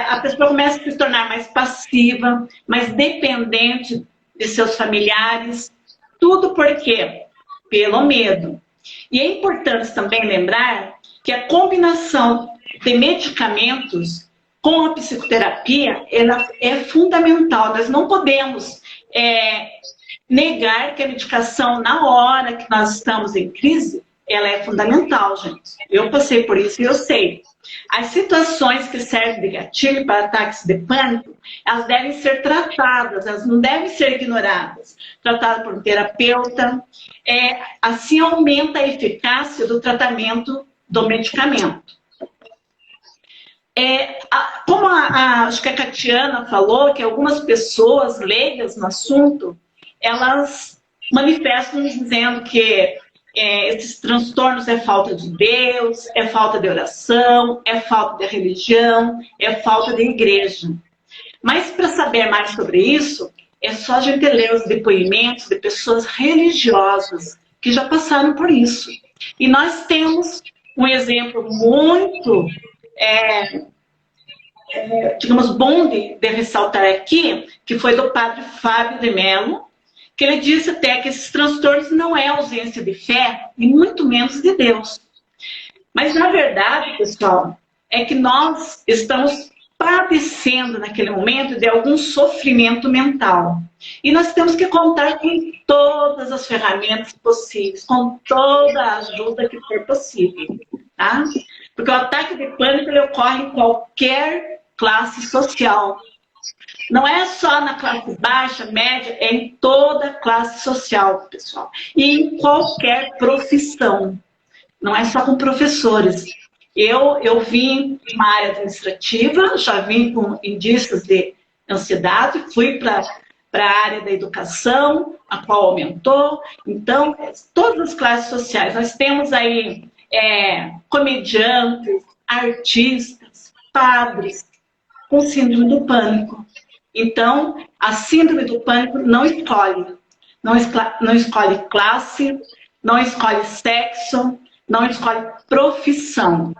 a pessoa começa a se tornar mais passiva, mais dependente de seus familiares. Tudo por quê? Pelo medo. E é importante também lembrar que a combinação de medicamentos com a psicoterapia, ela é fundamental. Nós não podemos negar que a medicação, na hora que nós estamos em crise, ela é fundamental, gente. Eu passei por isso e eu sei. As situações que servem de gatilho para ataques de pânico, elas devem ser tratadas, elas não devem ser ignoradas. Tratadas por um terapeuta, assim aumenta a eficácia do tratamento do medicamento. Como acho que a Catiana falou, que algumas pessoas leigas no assunto, elas manifestam dizendo que esses transtornos é falta de Deus, é falta de oração, é falta de religião, é falta de igreja. Mas para saber mais sobre isso, é só a gente ler os depoimentos de pessoas religiosas que já passaram por isso. E nós temos um exemplo muito, digamos, bom de ressaltar aqui, que foi do padre Fábio de Mello, que ele disse até que esses transtornos não é ausência de fé e muito menos de Deus. Mas, na verdade, pessoal, é que nós estamos padecendo naquele momento de algum sofrimento mental. E nós temos que contar com todas as ferramentas possíveis, com toda a ajuda que for possível, tá? Porque o ataque de pânico ele ocorre em qualquer classe social. Não é só na classe baixa, média, é em toda classe social, pessoal. E em qualquer profissão. Não é só com professores. Eu vim de uma área administrativa, já vim com indícios de ansiedade, fui para a área da educação, a qual aumentou. Então, todas as classes sociais. Nós temos aí comediantes, artistas, padres, com síndrome do pânico. Então, a síndrome do pânico não escolhe. Não escolhe classe, não escolhe sexo, não escolhe profissão.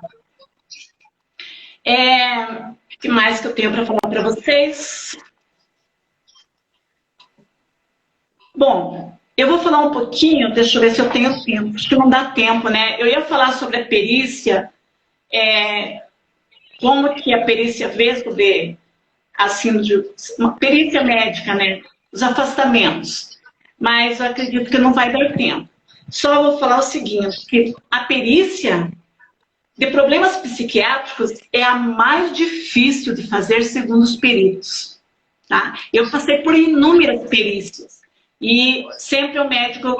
O que mais que eu tenho para falar para vocês? Bom, eu vou falar um pouquinho, deixa eu ver se eu tenho tempo. Acho que não dá tempo, né? Eu ia falar sobre a perícia, como que a perícia vê sobre a síndrome, uma perícia médica, né? Os afastamentos. Mas eu acredito que não vai dar tempo. Só vou falar o seguinte, que a perícia de problemas psiquiátricos é a mais difícil de fazer segundo os peritos. Tá? Eu passei por inúmeras perícias e sempre o médico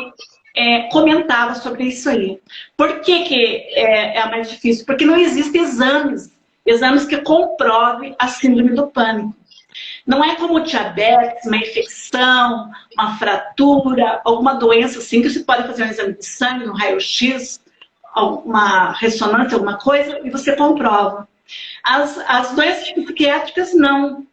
comentava sobre isso aí. Por que é a mais difícil? Porque não existem exames que comprovem a síndrome do pânico. Não é como diabetes, uma infecção, uma fratura, alguma doença assim, que você pode fazer um exame de sangue, um raio-x, uma ressonância, alguma coisa, e você comprova. As doenças psiquiátricas, não.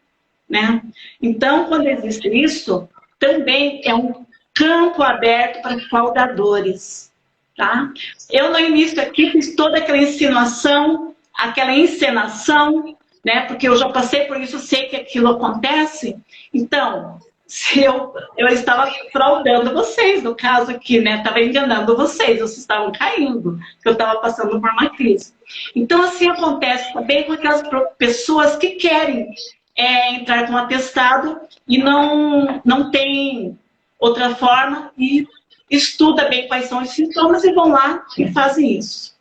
Né? Então, quando existe isso, também é um campo aberto para fraudadores. Tá? Eu, no início aqui, fiz toda aquela insinuação, aquela encenação, né? Porque eu já passei por isso, sei que aquilo acontece. Então, se eu estava fraudando vocês, no caso aqui, né? Estava enganando vocês estavam caindo, que eu estava passando por uma crise. Então, assim acontece também com aquelas pessoas que querem entrar com um atestado e não tem outra forma e estuda bem quais são os sintomas e vão lá e fazem isso.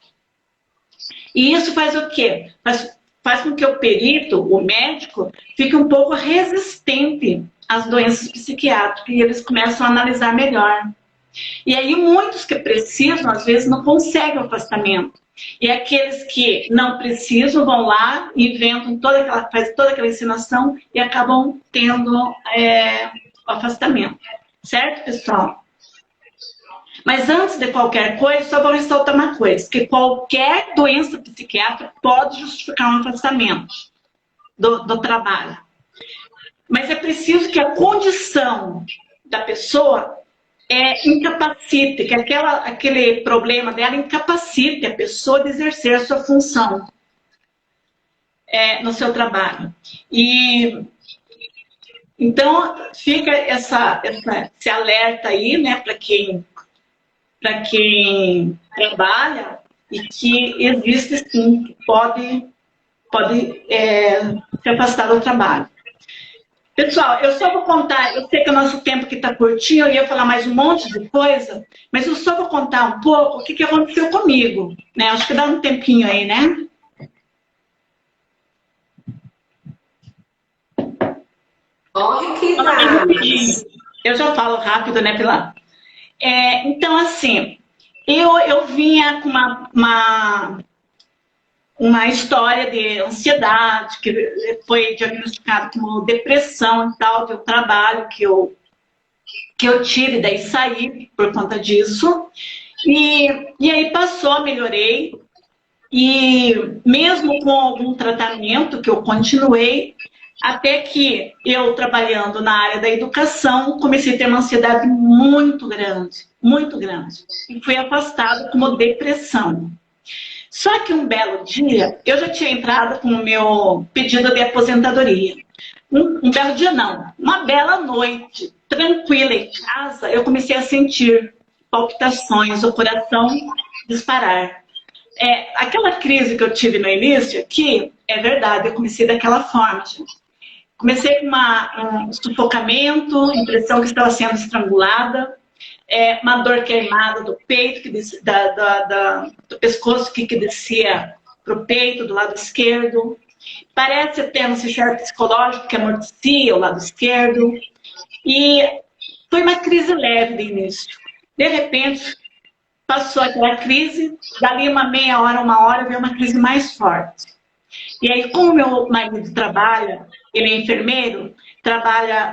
E isso faz o quê? Faz com que o perito, o médico, fique um pouco resistente às doenças psiquiátricas e eles começam a analisar melhor. E aí muitos que precisam, às vezes, não conseguem o afastamento. E aqueles que não precisam vão lá, inventam fazem toda aquela ensinação e acabam tendo o afastamento. Certo, pessoal? Mas antes de qualquer coisa, só vou ressaltar uma coisa, que qualquer doença psiquiátrica pode justificar um afastamento do trabalho. Mas é preciso que a condição da pessoa incapacite, que aquele problema dela incapacite a pessoa de exercer a sua função no seu trabalho. E então fica esse alerta aí, né, para quem trabalha e que existe sim, que pode se afastar do trabalho. Pessoal, eu só vou contar, eu sei que o nosso tempo aqui está curtinho, eu ia falar mais um monte de coisa, mas eu só vou contar um pouco o que aconteceu comigo, né? Acho que dá um tempinho aí, né? Corre que dá. Eu já falo rápido, né, Pilar? Então, assim, eu vinha com uma história de ansiedade, que foi diagnosticado como depressão e tal, do trabalho que eu tive, daí saí por conta disso. E aí passou, melhorei. E mesmo com algum tratamento que eu continuei, até que eu, trabalhando na área da educação, comecei a ter uma ansiedade muito grande, e fui afastada como depressão. Só que um belo dia, eu já tinha entrado com o meu pedido de aposentadoria. Um belo dia não, uma bela noite, tranquila em casa, eu comecei a sentir palpitações, o coração disparar. Aquela crise que eu tive no início aqui, é verdade, eu comecei daquela forma, gente. Comecei com um sufocamento, impressão que estava sendo estrangulada, uma dor queimada do peito, do pescoço que descia para o peito, do lado esquerdo. Parece até um sistema psicológico que amortecia o lado esquerdo. E foi uma crise leve de início. De repente, passou aquela crise, dali uma meia hora, uma hora, veio uma crise mais forte. E aí, como meu marido trabalha, ele é enfermeiro,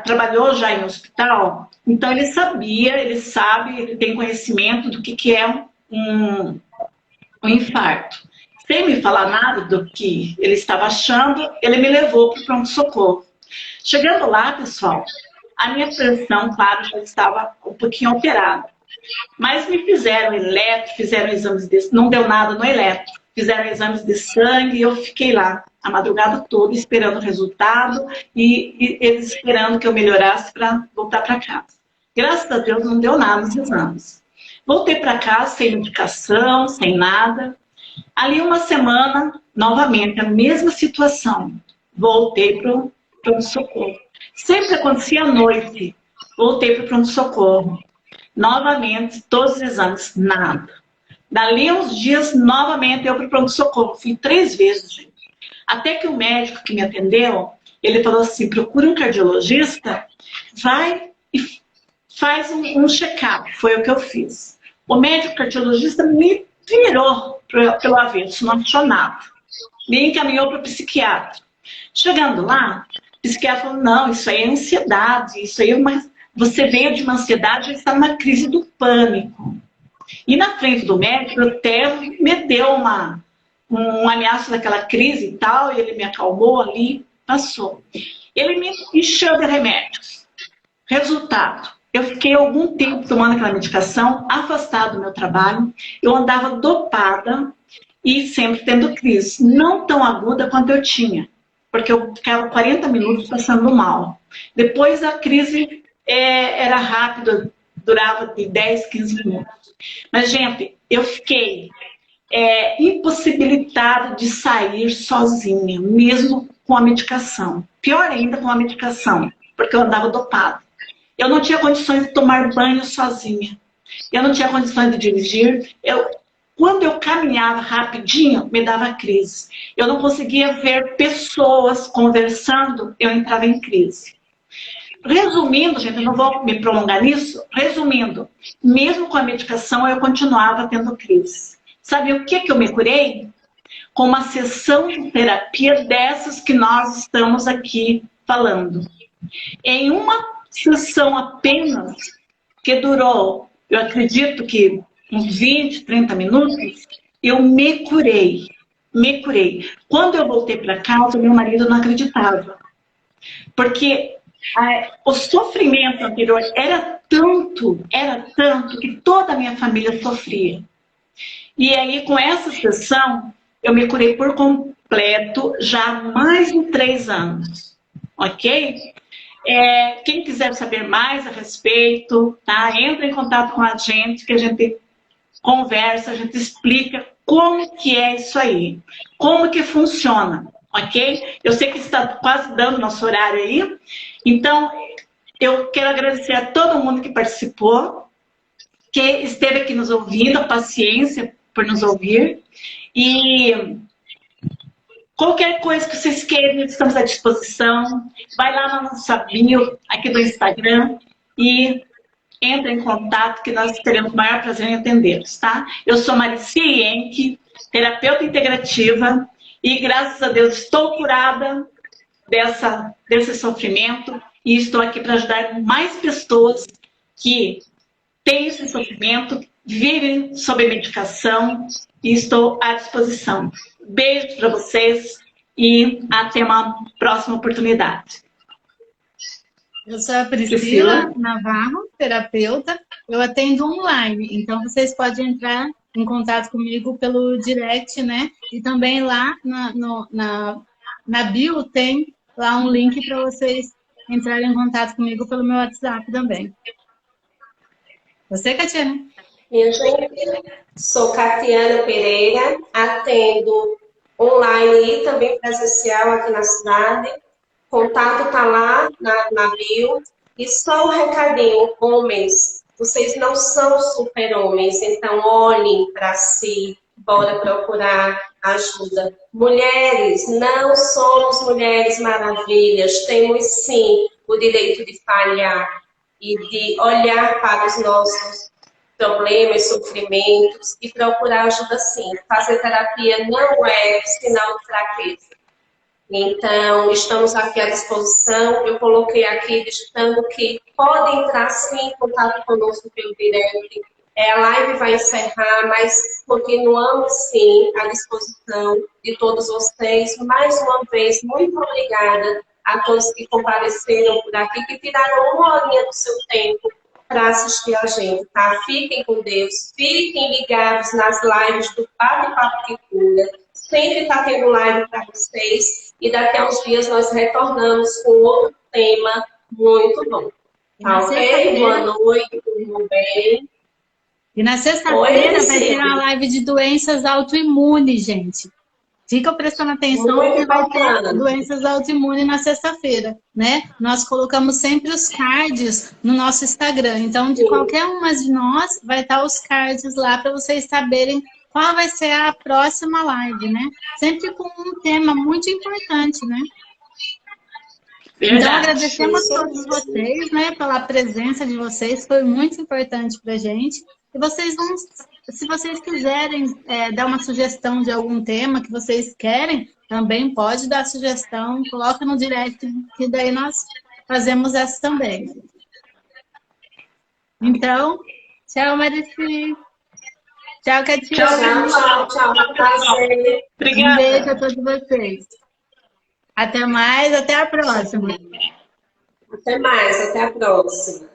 trabalhou já em hospital, então ele sabia, ele sabe, ele tem conhecimento do que é um infarto. Sem me falar nada do que ele estava achando, ele me levou para o pronto-socorro. Chegando lá, pessoal, a minha pressão, claro, já estava um pouquinho alterada. Mas me fizeram eletro, fizeram exames não deu nada no eletro. Fizeram exames de sangue e eu fiquei lá a madrugada toda esperando o resultado e eles esperando que eu melhorasse para voltar para casa. Graças a Deus não deu nada nos exames. Voltei para casa sem medicação, sem nada. Ali uma semana, novamente, a mesma situação. Voltei para o pronto-socorro. Sempre acontecia à noite. Voltei para o pronto-socorro. Novamente, todos os exames, nada. Dali uns dias, novamente, eu para o pronto-socorro. Fui 3 vezes, gente. Até que o médico que me atendeu, ele falou assim, procura um cardiologista, vai e faz um check-up. Foi o que eu fiz. O médico cardiologista me virou pelo avesso, não achou nada. Me encaminhou para o psiquiatra. Chegando lá, o psiquiatra falou, não, isso aí é ansiedade, isso aí é você veio de uma ansiedade e está numa crise do pânico. E na frente do médico, até me deu um ameaço daquela crise e tal, e ele me acalmou ali, passou. Ele me encheu de remédios. Resultado, eu fiquei algum tempo tomando aquela medicação, afastada do meu trabalho, eu andava dopada e sempre tendo crise, não tão aguda quanto eu tinha, porque eu ficava 40 minutos passando mal. Depois a crise era rápida, durava de 10, 15 minutos. Mas, gente, eu fiquei impossibilitada de sair sozinha, mesmo com a medicação. Pior ainda com a medicação, porque eu andava dopada. Eu não tinha condições de tomar banho sozinha. Eu não tinha condições de dirigir. Quando eu caminhava rapidinho, me dava crise. Eu não conseguia ver pessoas conversando, eu entrava em crise. Resumindo, gente, eu não vou me prolongar nisso. Resumindo, mesmo com a medicação, eu continuava tendo crise. Sabe o que eu me curei? Com uma sessão de terapia dessas que nós estamos aqui falando. Em uma sessão apenas, que durou, eu acredito que uns 20, 30 minutos, eu me curei. Me curei. Quando eu voltei para casa, meu marido não acreditava. Porque o sofrimento anterior era tanto que toda a minha família sofria. E aí, com essa sessão, eu me curei por completo já há mais de 3 anos. Ok? Quem quiser saber mais a respeito, tá? Entra em contato com a gente, que a gente conversa, a gente explica como que é isso aí, como que funciona. Ok? Eu sei que está quase dando nosso horário aí. Então, eu quero agradecer a todo mundo que participou, que esteve aqui nos ouvindo, a paciência por nos ouvir. E qualquer coisa que vocês queiram, estamos à disposição. Vai lá na nossa bio, aqui do Instagram, e entra em contato, que nós teremos o maior prazer em atendê-los, tá? Eu sou Marici Henke, terapeuta integrativa, e graças a Deus estou curada desse sofrimento e estou aqui para ajudar mais pessoas que têm esse sofrimento, vivem sob medicação, e estou à disposição. Beijo para vocês e até uma próxima oportunidade. Eu sou a Priscila Navarro, terapeuta. Eu atendo online, então vocês podem entrar em contato comigo pelo direct, né? E também lá na bio tem lá um link para vocês entrarem em contato comigo pelo meu WhatsApp também. Você, Catiana? Minha gente, sou Catiana Pereira, atendo online e também presencial aqui na cidade. Contato está lá na bio. E só um recadinho, homens, vocês não são super-homens, então olhem para si, bora procurar ajuda. Mulheres, não somos mulheres maravilhas, temos sim o direito de falhar e de olhar para os nossos problemas, sofrimentos e procurar ajuda sim. Fazer terapia não é sinal de fraqueza. Então, estamos aqui à disposição. Eu coloquei aqui digitando que pode entrar sim em contato conosco pelo direct. A live vai encerrar, mas continuamos sim à disposição de todos vocês. Mais uma vez, muito obrigada a todos que compareceram por aqui, que tiraram uma horinha do seu tempo para assistir a gente, tá? Fiquem com Deus, fiquem ligados nas lives do Bate-Papo que Cura. Sempre está tendo live para vocês e daqui a uns dias nós retornamos com outro tema muito bom. Tá ok? Boa noite, tudo bem? E na sexta-feira vai ter uma live de doenças autoimunes, gente. Fica prestando atenção que vai ter doenças autoimunes na sexta-feira, né? Nós colocamos sempre os cards no nosso Instagram. Então, de qualquer uma de nós, vai estar os cards lá para vocês saberem qual vai ser a próxima live, né? Sempre com um tema muito importante, né? Verdade. Então, agradecemos a todos vocês, né? Pela presença de vocês, foi muito importante para a gente. E vocês vão, se vocês quiserem dar uma sugestão de algum tema que vocês querem, também pode dar sugestão, coloca no direct, que daí nós fazemos essa também. Então, tchau, Marici. Tchau, Catiana. Tchau. Prazer. Obrigada. Um beijo a todos vocês. Até mais, até a próxima. Até mais, até a próxima.